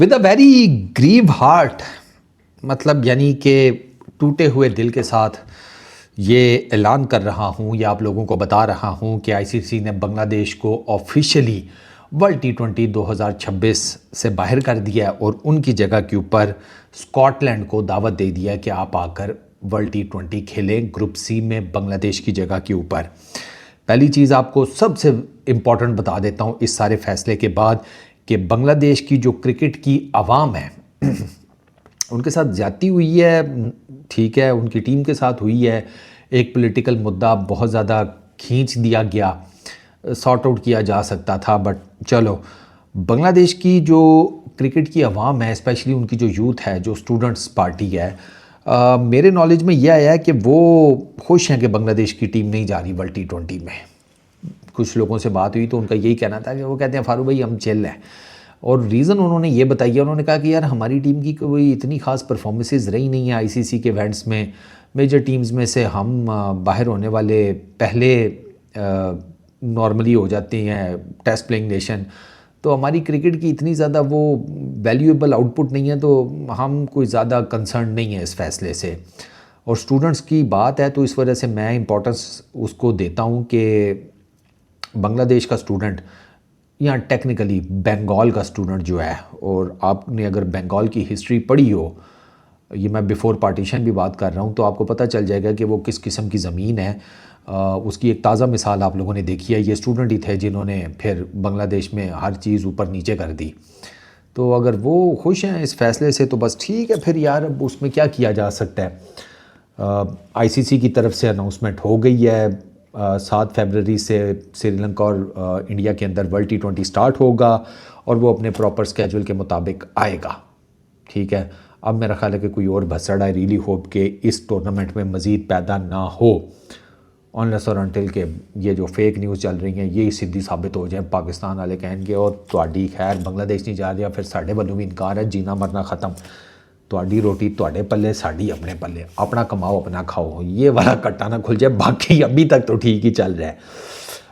With a very grieve heart, मतलब यानी कि टूटे हुए दिल के साथ ये ऐलान कर रहा हूँ या आप लोगों को बता रहा हूँ कि आईसीसी ने बांग्लादेश को ऑफिशियली वर्ल्ड टी20 2026 से बाहर कर दिया है और उनकी जगह के ऊपर स्कॉटलैंड को दावत दे दिया कि आप आकर वर्ल्ड टी20 खेलें ग्रुप सी में बांग्लादेश की जगह के ऊपर। पहली चीज़ आपको सबसे इम्पॉर्टेंट बता देता हूँ इस सारे फैसले के बाद कि बांग्लादेश की जो क्रिकेट की आवाम है उनके साथ ज़्यादती हुई है, ठीक है, उनकी टीम के साथ हुई है। एक पॉलिटिकल मुद्दा बहुत ज़्यादा खींच दिया गया, सॉर्ट आउट किया जा सकता था, बट चलो बांग्लादेश की जो क्रिकेट की आवाम है, स्पेशली उनकी जो यूथ है, जो स्टूडेंट्स पार्टी है, मेरे नॉलेज में यह आया है कि वो खुश हैं कि बांग्लादेश की टीम नहीं जा रही वर्ल्ड टी20 में। कुछ लोगों से बात हुई तो उनका यही कहना था कि वो कहते हैं फारूक भाई हम चिल हैं, और रीज़न उन्होंने ये बताया, उन्होंने कहा कि यार हमारी टीम की कोई इतनी ख़ास परफॉर्मेंसेस रही नहीं है आईसीसी के इवेंट्स में। मेजर टीम्स में से हम बाहर होने वाले पहले नॉर्मली हो जाते हैं टेस्ट प्लेइंग नेशन, तो हमारी क्रिकेट की इतनी ज़्यादा वो वैल्यूएबल आउटपुट नहीं है, तो हम कोई ज़्यादा कंसर्न नहीं है इस फैसले से। और स्टूडेंट्स की बात है तो इस वजह से मैं इम्पोर्टेंस उसको देता हूँ कि बांग्लादेश का स्टूडेंट या टेक्निकली बंगाल का स्टूडेंट जो है, और आपने अगर बंगाल की हिस्ट्री पढ़ी हो, ये मैं बिफ़ोर पार्टीशन भी बात कर रहा हूँ, तो आपको पता चल जाएगा कि वो किस किस्म की ज़मीन है। उसकी एक ताज़ा मिसाल आप लोगों ने देखी है, ये स्टूडेंट ही थे जिन्होंने फिर बांग्लादेश में हर चीज़ ऊपर नीचे कर दी। तो अगर वो खुश हैं इस फैसले से तो बस ठीक है, फिर यार अब उसमें क्या किया जा सकता है। आईसीसी की तरफ से अनाउंसमेंट हो गई है, 7 फरवरी से श्रीलंका और इंडिया के अंदर वर्ल्ड टी20 स्टार्ट होगा और वो अपने प्रॉपर स्केजुअल के मुताबिक आएगा, ठीक है। अब मेरा ख्याल है कि कोई और भसड़, आई रियली होप कि इस टूर्नामेंट में मज़ीद पैदा ना हो, ऑनलेस और अनटिल के ये जो फेक न्यूज़ चल रही हैं ये सीधी साबित हो जाए। पाकिस्तान वाले कहेंगे और तुहाडी खैर बांग्लादेश नहीं जा रहा, फिर साढ़े वालों भी इनकार है, जीना मरना ख़त्म, तुहाडी रोटी तुहाडे पल्ले, साड़ी अपने पल्ले, अपना कमाओ अपना खाओ, ये वाला कट्टा ना खुल जाए। बाकी अभी तक तो ठीक ही चल रहा है।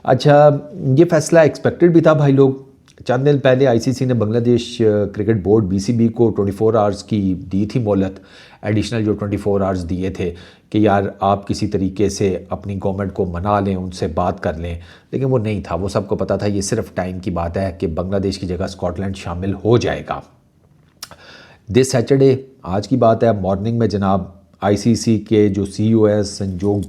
अच्छा, ये फैसला एक्सपेक्टेड भी था भाई लोग। चंद दिन पहले आईसीसी ने बांग्लादेश क्रिकेट बोर्ड बीसीबी को 24 आवर्स की दी थी मोहलत, एडिशनल जो 24 आवर्स दिए थे कि यार आप किसी तरीके से अपनी गवर्नमेंट को मना लें, उनसे बात कर लें, लेकिन वो नहीं था। वो सबको पता था ये सिर्फ टाइम की बात है कि बांग्लादेश की जगह स्कॉटलैंड शामिल हो जाएगा। दिस सैटरडे, आज की बात है, मॉर्निंग में जनाब आईसीसी के जो सीईओ है संजोग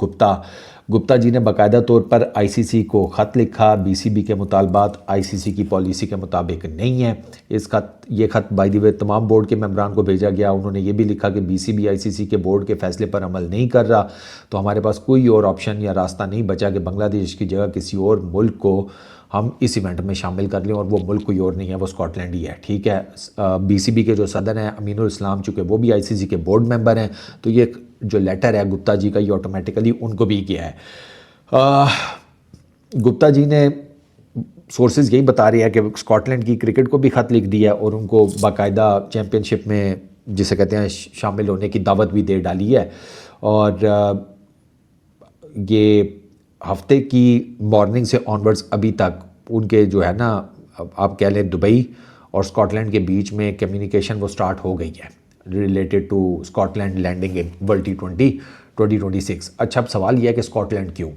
गुप्ता जी ने बाकायदा तौर पर आईसीसी को ख़त लिखा। बीसीबी के मुतालबात आईसीसी की पॉलिसी के मुताबिक नहीं है। ये ख़त बाय द वे तमाम बोर्ड के मेंबरान को भेजा गया। उन्होंने ये भी लिखा कि बीसीबी आईसीसी के बोर्ड के फैसले पर अमल नहीं कर रहा, तो हमारे पास कोई और ऑप्शन या रास्ता नहीं बचा कि बांग्लादेश की जगह किसी और मुल्क को हम इस इवेंट में शामिल कर लें, और वो मुल्क कोई और नहीं है, वो स्कॉटलैंड ही है, ठीक है। बीसीबी के जो सदर हैं अमीनुल इस्लाम, चूँकि वो भी आईसीसी के बोर्ड मेंबर हैं, तो ये जो लेटर है गुप्ता जी का ये ऑटोमेटिकली उनको भी गया है। गुप्ता जी ने सोर्सेज यही बता रहे हैं कि स्कॉटलैंड की क्रिकेट को भी ख़त लिख दिया और उनको बाकायदा चैम्पियनशिप में जिसे कहते हैं शामिल होने की दावत भी दे डाली है। और ये हफ्ते की मॉर्निंग से ऑनवर्ड्स अभी तक उनके जो है ना, आप कह लें दुबई और स्कॉटलैंड के बीच में कम्युनिकेशन वो स्टार्ट हो गई है related to Scotland landing in world टी20 2026। अच्छा, अब सवाल यह है कि स्कॉटलैंड क्यों?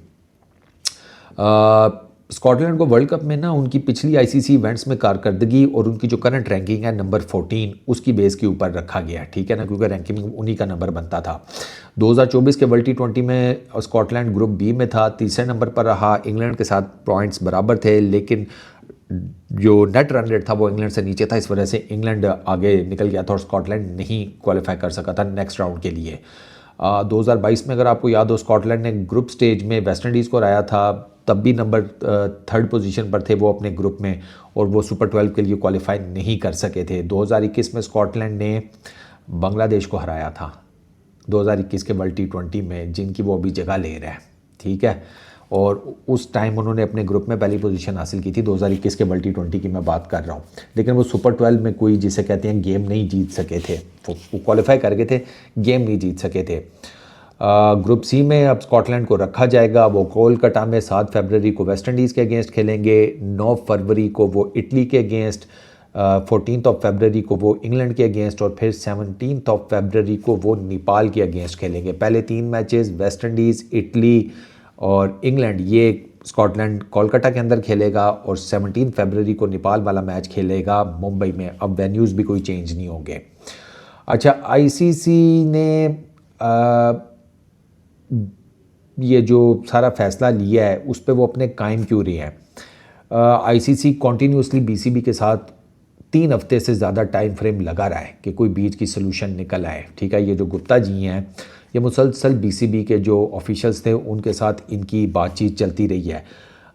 स्कॉटलैंड को वर्ल्ड कप में ना उनकी पिछली आईसीसी इवेंट्स में कारकर्दगी और उनकी जो करंट रैंकिंग है नंबर 14, उसकी बेस के ऊपर रखा गया, ठीक है ना, क्योंकि रैंकिंग उन्हीं का नंबर बनता था। 2024 के वर्ल्ड टी20 में स्कॉटलैंड ग्रुप बी में था, तीसरे नंबर पर रहा, इंग्लैंड के साथ पॉइंट्स बराबर थे, लेकिन जो नेट रन रेट था वो इंग्लैंड से नीचे था, इस वजह से इंग्लैंड आगे निकल गया था और स्कॉटलैंड नहीं क्वालिफाई कर सका था नेक्स्ट राउंड के लिए। 2022 में अगर आपको याद हो, स्कॉटलैंड ने ग्रुप स्टेज में वेस्ट इंडीज़ को हराया था, तब भी नंबर 3rd पोजीशन पर थे वो अपने ग्रुप में, और वो सुपर 12 के लिए क्वालिफाई नहीं कर सके थे। 2021 में स्कॉटलैंड ने बांग्लादेश को हराया था 2021 के वर्ल्ड टी20 में, जिनकी वो अभी जगह ले रहा है, ठीक है। और उस टाइम उन्होंने अपने ग्रुप में पहली पोजीशन हासिल की थी, 2021 के वर्ल्ड टी20 की मैं बात कर रहा हूँ, लेकिन वो सुपर 12 में कोई जिसे कहते हैं गेम नहीं जीत सके थे। वो क्वालिफाई कर गए थे, गेम नहीं जीत सके थे। ग्रुप सी में अब स्कॉटलैंड को रखा जाएगा। वो कोलकाता में 7 फरवरी को वेस्ट इंडीज़ के अगेंस्ट खेलेंगे, 9 फरवरी को वो इटली के अगेंस्ट 14 फरवरी को वो इंग्लैंड के अगेंस्ट और फिर 17 फरवरी को वो नेपाल के अगेंस्ट खेलेंगे। पहले 3 मैचेस वेस्ट इंडीज़, इटली और इंग्लैंड, ये स्कॉटलैंड कोलकाता के अंदर खेलेगा और 17 फरवरी को नेपाल वाला मैच खेलेगा मुंबई में। अब वेन्यूज़ भी कोई चेंज नहीं होंगे। अच्छा, आईसीसी ने ये जो सारा फैसला लिया है उस पर वो अपने कायम क्यों रहे हैं? आईसीसी कॉन्टीन्यूसली बीसीबी के साथ 3 हफ्ते से ज़्यादा टाइम फ्रेम लगा रहा है कि कोई बीच की सोल्यूशन निकल आए। ठीक है, ये जो गुप्ता जी हैं, ये मुसलसल बीसीबी के जो ऑफिशियल्स थे उनके साथ इनकी बातचीत चलती रही है।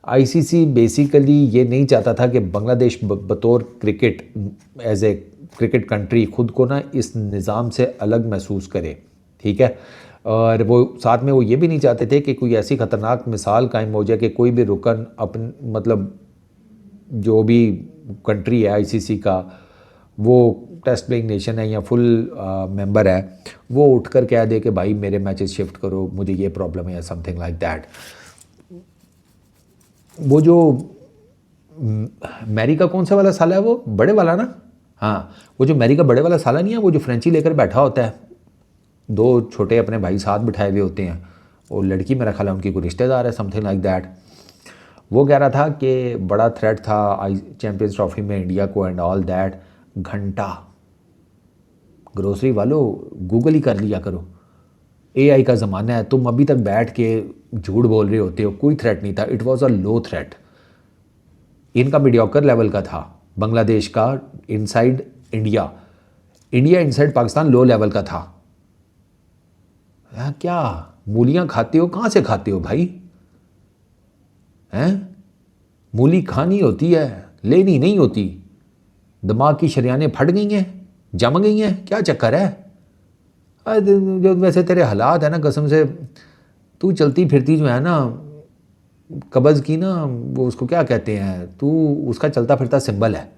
आईसीसी बेसिकली ये नहीं चाहता था कि बांग्लादेश बतौर cricket, as a cricket country, खुद को ना इस निज़ाम से अलग महसूस करे। ठीक है, और वो साथ में वो ये भी नहीं चाहते थे कि कोई ऐसी ख़तरनाक मिसाल कायम हो जाए कि कोई भी रुकन अपन, मतलब जो भी कंट्री है आईसीसी का, वो टेस्ट प्लेइंग नेशन है या फुल मेंबर है, वो उठ कर कह दे कि भाई मेरे मैचेस शिफ्ट करो, मुझे ये प्रॉब्लम है या समथिंग लाइक दैट। वो जो मैरी का कौन सा वाला साला है, वो बड़े वाला ना, हाँ, वो जो मैरी का बड़े वाला साला नहीं है, वो जो फ्रेंची लेकर बैठा होता है, 2 छोटे अपने भाई साथ बिठाए हुए होते हैं, और लड़की मेरा ख्याल है उनकी कोई रिश्तेदार है, समथिंग लाइक दैट। वो कह रहा था कि बड़ा थ्रेट था चैंपियंस ट्रॉफी में इंडिया को एंड ऑल दैट। घंटा ग्रोसरी वालों गूगल ही कर लिया करो, एआई का ज़माना है। तुम अभी तक बैठ के झूठ बोल रहे होते हो, कोई थ्रेट नहीं था, it was a low threat. इनका मीडियोकर लेवल का था, बांग्लादेश का inside India, India inside Pakistan low level का था। क्या मूलियाँ खाते हो, कहाँ से खाते हो भाई? हैं, मूली खानी होती है, लेनी नहीं होती। दिमाग की शरियानें फट गई हैं, जम गई हैं, क्या चक्कर है? जो वैसे तेरे हालात है ना, कसम से तू चलती फिरती जो है ना कब्ज़ की ना, वो उसको क्या कहते हैं, तू उसका चलता फिरता सिंबल है,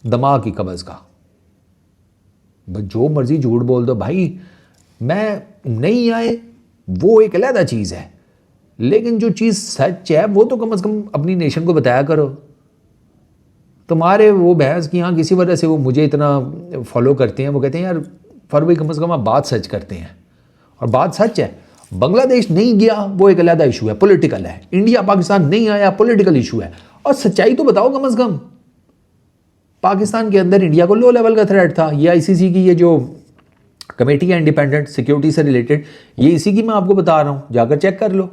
दिमाग की कब्ज़ का। बस जो मर्ज़ी झूठ बोल दो भाई, मैं नहीं आए वो एक अलग चीज़ है, लेकिन जो चीज़ सच है वो तो कम से कम अपनी नेशन को बताया करो। तुम्हारे वो बहस की यहाँ किसी वजह से वो मुझे इतना फॉलो करते हैं, वो कहते हैं यार फरवरी कम से कम आप बात सच करते हैं, और बात सच है। बांग्लादेश नहीं गया वो एक अलग इशू है, पॉलिटिकल है। इंडिया पाकिस्तान नहीं आया, पॉलिटिकल इशू है। और सच्चाई तो बताओ कम से कम। पाकिस्तान के अंदर इंडिया को लो लेवल का थ्रेट था। ये आईसीसी की ये जो कमेटी है इंडिपेंडेंट सिक्योरिटी से रिलेटेड, ये इसी की मैं आपको बता रहा हूँ, जाकर चेक कर लो।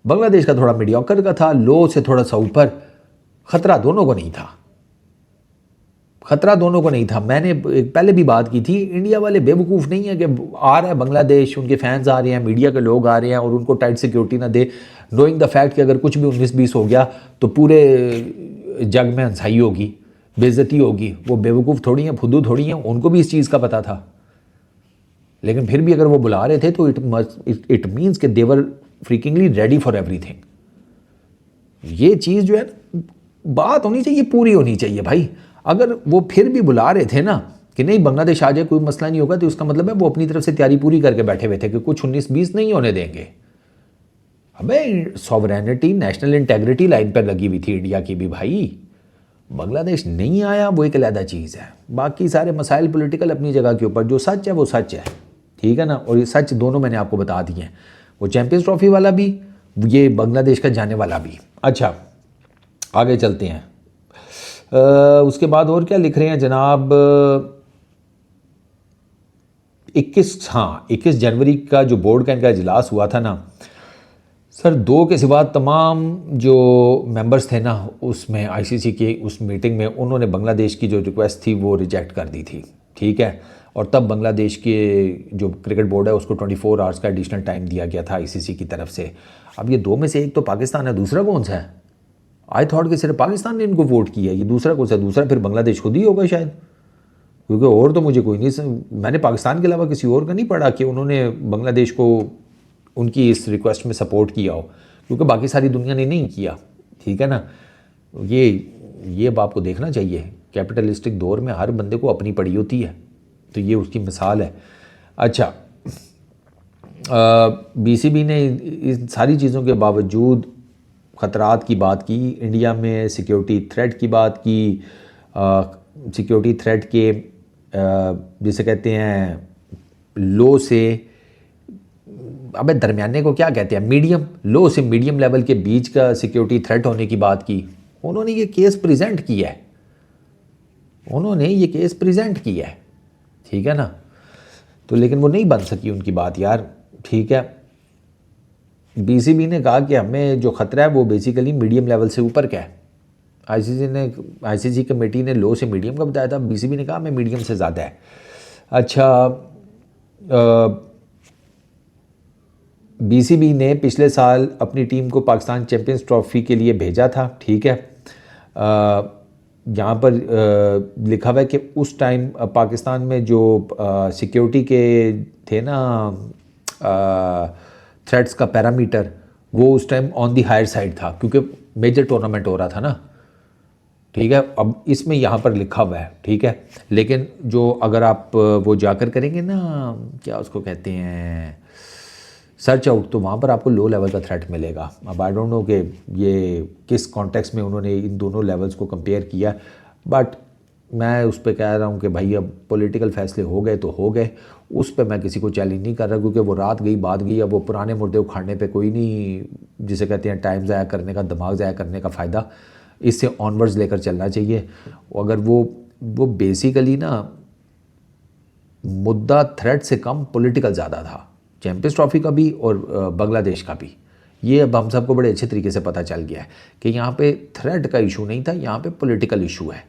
बांग्लादेश का थोड़ा मीडियोकर का था, लो से थोड़ा सा ऊपर। खतरा दोनों को नहीं था, खतरा दोनों को नहीं था। मैंने पहले भी बात की थी, इंडिया वाले बेवकूफ़ नहीं है कि आ रहा है बांग्लादेश, उनके फैंस आ रहे हैं, मीडिया के लोग आ रहे हैं और उनको टाइट सिक्योरिटी ना दे, नोइंग द फैक्ट कि अगर कुछ भी 19-20 हो गया तो पूरे जग में हंसाई होगी, बेइज्जती होगी। वो बेवकूफ़ थोड़ी हैं, फुद्दू थोड़ी हैं, उनको भी इस चीज़ का पता था। लेकिन फिर भी अगर वो बुला रहे थे तो इट मीन्स कि देवर फ्रीकिंगली रेडी फॉर एवरीथिंग। ये चीज़ जो है बात होनी चाहिए, पूरी होनी चाहिए भाई। अगर वो फिर भी बुला रहे थे ना कि नहीं बांग्लादेश आ जाए कोई मसला नहीं होगा, तो उसका मतलब है वो अपनी तरफ से तैयारी पूरी करके बैठे हुए थे कि कुछ 19-20 नहीं होने देंगे। अबे सॉवरेनिटी, नेशनल इंटेग्रिटी लाइन पर लगी हुई थी इंडिया की भी भाई। बांग्लादेश नहीं आया वो एक अलग चीज़ है, बाकी सारे मसाइल पॉलिटिकल अपनी जगह के ऊपर। जो सच है वो सच है, ठीक है ना। और ये सच दोनों मैंने आपको बता दिए हैं, वो चैंपियंस ट्रॉफी वाला भी, ये बांग्लादेश का जाने वाला भी। अच्छा आगे चलते हैं। उसके बाद और क्या लिख रहे हैं जनाब? 21 जनवरी का जो बोर्ड का इनका इजलास हुआ था ना सर, 2 के सिवा तमाम जो मेंबर्स थे ना उसमें, आईसीसी के उस मीटिंग में, उन्होंने बांग्लादेश की जो रिक्वेस्ट थी वो रिजेक्ट कर दी थी, ठीक है। और तब बांग्लादेश के जो क्रिकेट बोर्ड है उसको 24 आवर्स का एडिशनल टाइम दिया गया था आईसीसी की तरफ से। अब ये 2 में से एक तो पाकिस्तान है, दूसरा कौन सा है? आई थॉट कि सिर्फ पाकिस्तान ने इनको वोट किया, ये दूसरा कौन सा? दूसरा फिर बांग्लादेश खुद ही होगा शायद, क्योंकि और तो मुझे कोई नहीं, मैंने पाकिस्तान के अलावा किसी और का नहीं पढ़ा कि उन्होंने बांग्लादेश को उनकी इस रिक्वेस्ट में सपोर्ट किया हो, क्योंकि बाकी सारी दुनिया ने नहीं किया, ठीक है ना। ये अब आपको देखना चाहिए, कैपिटलिस्टिक दौर में हर बंदे को अपनी पड़ी होती है, तो ये उसकी मिसाल है। अच्छा, बीसीबी ने इन सारी चीज़ों के बावजूद ख़तरात की बात की, इंडिया में सिक्योरिटी थ्रेट की बात की, सिक्योरिटी थ्रेट के जिसे कहते हैं लो से, अबे दरमियाने को क्या कहते हैं, मीडियम, लो से मीडियम लेवल के बीच का सिक्योरिटी थ्रेट होने की बात की। उन्होंने ये केस प्रेजेंट किया है, उन्होंने ये केस प्रेजेंट किया है, ठीक है ना। तो लेकिन वो नहीं बन सकी उनकी बात यार, ठीक है। बीसीबी ने कहा कि हमें जो ख़तरा है वो बेसिकली मीडियम लेवल से ऊपर का है। आईसीसी कमेटी ने लो से मीडियम का बताया था, बीसीबी ने कहा हमें मीडियम से ज़्यादा है। अच्छा, बीसीबी ने पिछले साल अपनी टीम को पाकिस्तान चैंपियंस ट्रॉफी के लिए भेजा था, ठीक है। यहाँ पर लिखा हुआ है कि उस टाइम पाकिस्तान में जो सिक्योरिटी के थे ना थ्रेट्स का पैरामीटर, वो उस time on the higher side था, क्योंकि मेजर टूर्नामेंट हो रहा था ना, ठीक है। अब इसमें यहाँ पर लिखा हुआ है, ठीक है। लेकिन जो अगर आप वो जाकर करेंगे ना, क्या उसको कहते हैं, सर्च आउट, तो वहाँ पर आपको लो लेवल का थ्रेट मिलेगा। अब आई डोंट नो कि ये किस कॉन्टेक्स्ट में उन्होंने इन दोनों लेवल्स को कंपेयर किया, बट मैं उस पर कह रहा हूँ कि भाई अब पॉलिटिकल फैसले हो गए तो हो गए, उस पर मैं किसी को चैलेंज नहीं कर रहा, क्योंकि वो रात गई बात गई। अब वो पुराने मुर्दे उखाड़ने पे कोई नहीं, जिसे कहते हैं टाइम ज़ाया करने का, दिमाग ज़ाया करने का फ़ायदा, इससे ऑनवर्ड्स लेकर चलना चाहिए। अगर वो बेसिकली ना मुद्दा थ्रेट से कम पॉलिटिकल ज़्यादा था, चैंपियंस ट्रॉफी का भी और बांग्लादेश का भी। ये अब हम सबको बड़े अच्छे तरीके से पता चल गया है कि यहाँ पे थ्रेट का इशू नहीं था, यहाँ पे पॉलिटिकल इशू है।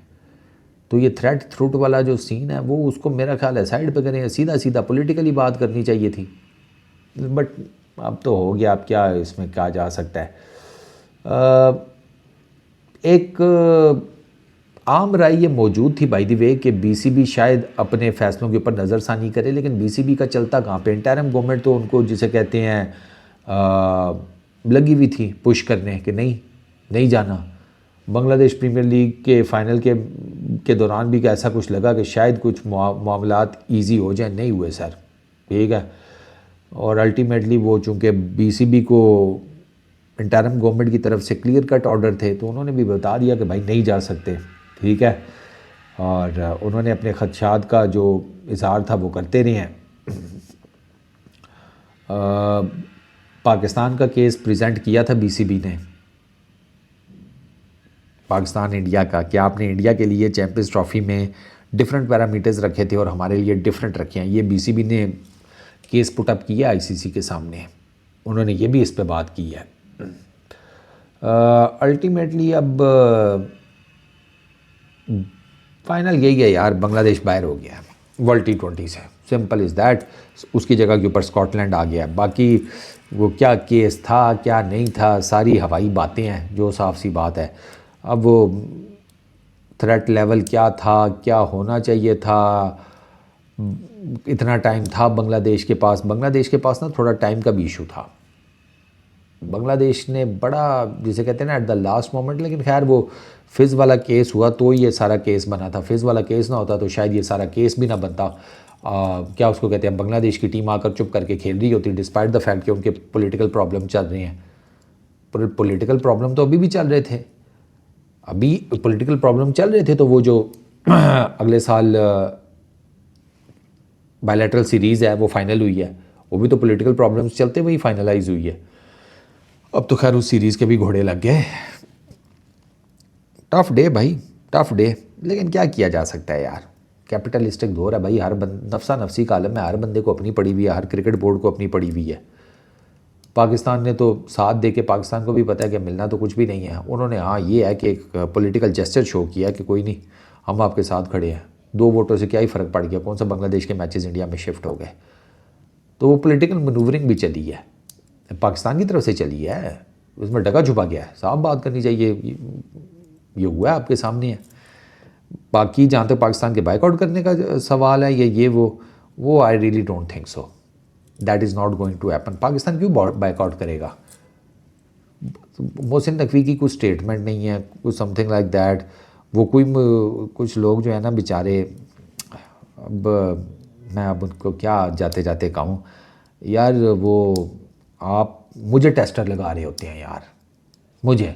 तो ये थ्रेट थ्रूट वाला जो सीन है वो उसको मेरा ख्याल है साइड पे करें, सीधा सीधा पॉलिटिकली बात करनी चाहिए थी। बट अब तो हो गया, अब क्या इसमें कहा जा सकता है। एक आम राय ये मौजूद थी बाय द वे कि बीसीबी शायद अपने फैसलों के ऊपर नज़रसानी करे, लेकिन बीसीबी का चलता कहाँ पे, इंटरिम गवर्नमेंट तो उनको जिसे कहते हैं लगी हुई थी पुश करने कि नहीं जाना। बांग्लादेश प्रीमियर लीग के फाइनल के दौरान भी ऐसा कुछ लगा कि शायद कुछ मामलात ईजी हो जाए, नहीं हुए सर, ठीक है। और अल्टीमेटली वो चूँकि बीसीबी को इंटरिम गवर्नमेंट की तरफ से क्लियर कट ऑर्डर थे, तो उन्होंने भी बता दिया कि भाई नहीं जा सकते, ठीक है। और उन्होंने अपने खदशात का जो इजहार था वो करते रहे हैं। पाकिस्तान का केस प्रेजेंट किया था बीसीबी ने, पाकिस्तान इंडिया का, कि आपने इंडिया के लिए चैंपियंस ट्रॉफी में डिफरेंट पैरामीटर्स रखे थे और हमारे लिए डिफरेंट रखे हैं। ये बीसीबी ने केस पुटअप किया आईसीसी के सामने, उन्होंने ये भी इस पे बात की है। अल्टीमेटली अब फाइनल यही है यार, बांग्लादेश बाहर हो गया वर्ल्ड T20 से, सिंपल इज़ दैट। उसकी जगह के ऊपर स्कॉटलैंड आ गया। बाकी वो क्या केस था क्या नहीं था, सारी हवाई बातें हैं, जो साफ सी बात है। अब वो थ्रेट लेवल क्या था, क्या होना चाहिए था, इतना टाइम था बांग्लादेश के पास ना थोड़ा टाइम का भी इशू था। बांग्लादेश ने बड़ा जिसे कहते हैं ना एट द लास्ट मोमेंट, लेकिन खैर वो फिज़ वाला केस हुआ तो ये सारा केस बना था। फिज़ वाला केस ना होता तो शायद ये सारा केस भी ना बनता। क्या उसको कहते हैं, बांग्लादेश की टीम आकर चुप करके खेल रही होती, डिस्पाइट द फैक्ट कि उनके पॉलिटिकल प्रॉब्लम चल रहे हैं। पॉलिटिकल प्रॉब्लम तो अभी भी चल रहे थे, अभी पॉलिटिकल प्रॉब्लम चल रहे थे। तो वो जो अगले साल बायलैटरल सीरीज़ है वो फाइनल हुई है, वो भी तो पॉलिटिकल प्रॉब्लम्स चलते हुए ही फाइनलाइज हुई है। अब तो खैर उस सीरीज़ के भी घोड़े लग गए। टफ़ डे भाई, टफ़ डे, लेकिन क्या किया जा सकता है यार, कैपिटलिस्टिक दौर है भाई, हर नफसा नफसी का आलम है, हर बंदे को अपनी पड़ी हुई है, हर क्रिकेट बोर्ड को अपनी पड़ी हुई है। पाकिस्तान ने तो साथ दे के, पाकिस्तान को भी पता है कि मिलना तो कुछ भी नहीं है। उन्होंने हाँ ये है कि एक पॉलिटिकल जेस्चर शो किया कि कोई नहीं, हम आपके साथ खड़े हैं। 2 वोटों से क्या ही फ़र्क पड़ गया, कौन सा बांग्लादेश के मैचेस इंडिया में शिफ्ट हो गए। तो वो पॉलिटिकल मनूवरिंग भी चली है, पाकिस्तान की तरफ से चली है, उसमें डगा छुपा गया है, साफ बात करनी चाहिए। ये हुआ है, आपके सामने है। बाकी जहाँ तक पाकिस्तान के बाइकआउट करने का सवाल है ये वो I really don't think so, that is not going to happen. Pakistan क्यों बाइकआउट करेगा? मोहसिन नकवी की कुछ स्टेटमेंट नहीं है, कुछ समथिंग लाइक दैट। वो कुछ लोग जो है ना बेचारे, अब मैं अब उनको क्या जाते जाते कहूँ यार, वो आप मुझे टेस्टर लगा रहे होते हैं यार, मुझे,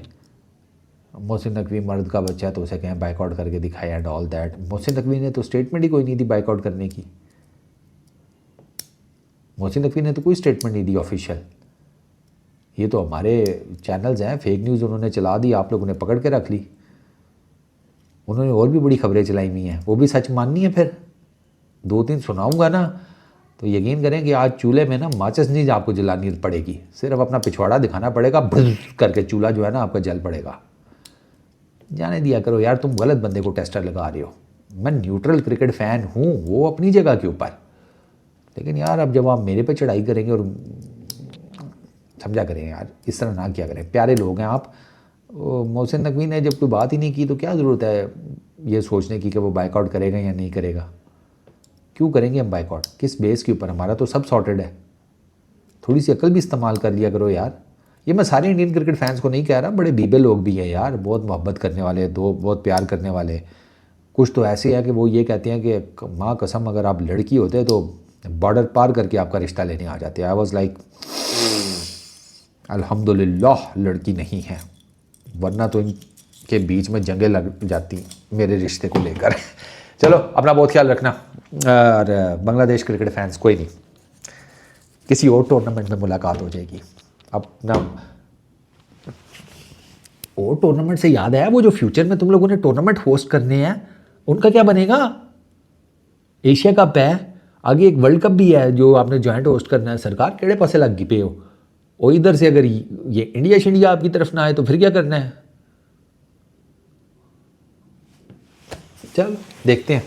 मोहसिन नकवी मर्द का बच्चा है तो उसे कहें बाइकआउट करके दिखाए and all that. Mohsin Naqvi ने तो स्टेटमेंट ही कोई नहीं दी बाइकआउट करने की। मोहसिन नकवी ने तो कोई स्टेटमेंट नहीं दी ऑफिशियल। ये तो हमारे चैनल्स हैं, फेक न्यूज़ उन्होंने चला दी, आप लोगों ने पकड़ के रख ली। उन्होंने और भी बड़ी खबरें चलाई हुई हैं, वो भी सच माननी है। फिर 2-3 सुनाऊंगा ना तो यकीन करें कि आज चूल्हे में ना माचिस नहीं आपको जलानी पड़ेगी, सिर्फ अपना पिछवाड़ा दिखाना पड़ेगा, भुज करके चूल्हा जो है ना आपका जल पड़ेगा। जाने दिया करो यार, तुम गलत बंदे को टेस्टर लगा रहे हो। मैं न्यूट्रल क्रिकेट फ़ैन हूँ, वो अपनी जगह के ऊपर, लेकिन यार अब जब आप मेरे पे चढ़ाई करेंगे और समझा करें यार, इस तरह ना किया करें, प्यारे लोग हैं आप। मोहसिन नकवी ने जब कोई बात ही नहीं की तो क्या ज़रूरत है ये सोचने की कि वो बाइकआउट करेगा या नहीं करेगा। क्यों करेंगे हम बाइकआउट, किस बेस के ऊपर, हमारा तो सब सॉर्टेड है। थोड़ी सी अकल भी इस्तेमाल कर लिया करो यार। ये मैं सारे इंडियन क्रिकेट फैंस को नहीं कह रहा, बड़े बीबे लोग भी हैं यार, बहुत मोहब्बत करने वाले, बहुत प्यार करने वाले। कुछ तो ऐसे हैं कि वो ये कहते हैं कि माँ कसम अगर आप लड़की होते तो बॉर्डर पार करके आपका रिश्ता लेने आ जाते। आई वॉज लाइक अल्हम्दुलिल्लाह लड़की नहीं है, वरना तो इनके बीच में जंगें लग जाती मेरे रिश्ते को लेकर। चलो अपना बहुत ख्याल रखना। और बांग्लादेश क्रिकेट फैंस कोई नहीं, किसी और टूर्नामेंट में मुलाकात हो जाएगी। अपना और टूर्नामेंट से याद आया, वो जो फ्यूचर में तुम लोगों ने टूर्नामेंट होस्ट करने हैं उनका क्या बनेगा। एशिया कप है, आगे एक वर्ल्ड कप भी है जो आपने जॉइंट होस्ट करना है। सरकार केड़े पासे लग गई पे हो, और इधर से अगर ये इंडिया आपकी तरफ ना आए तो फिर क्या करना है। चल देखते हैं।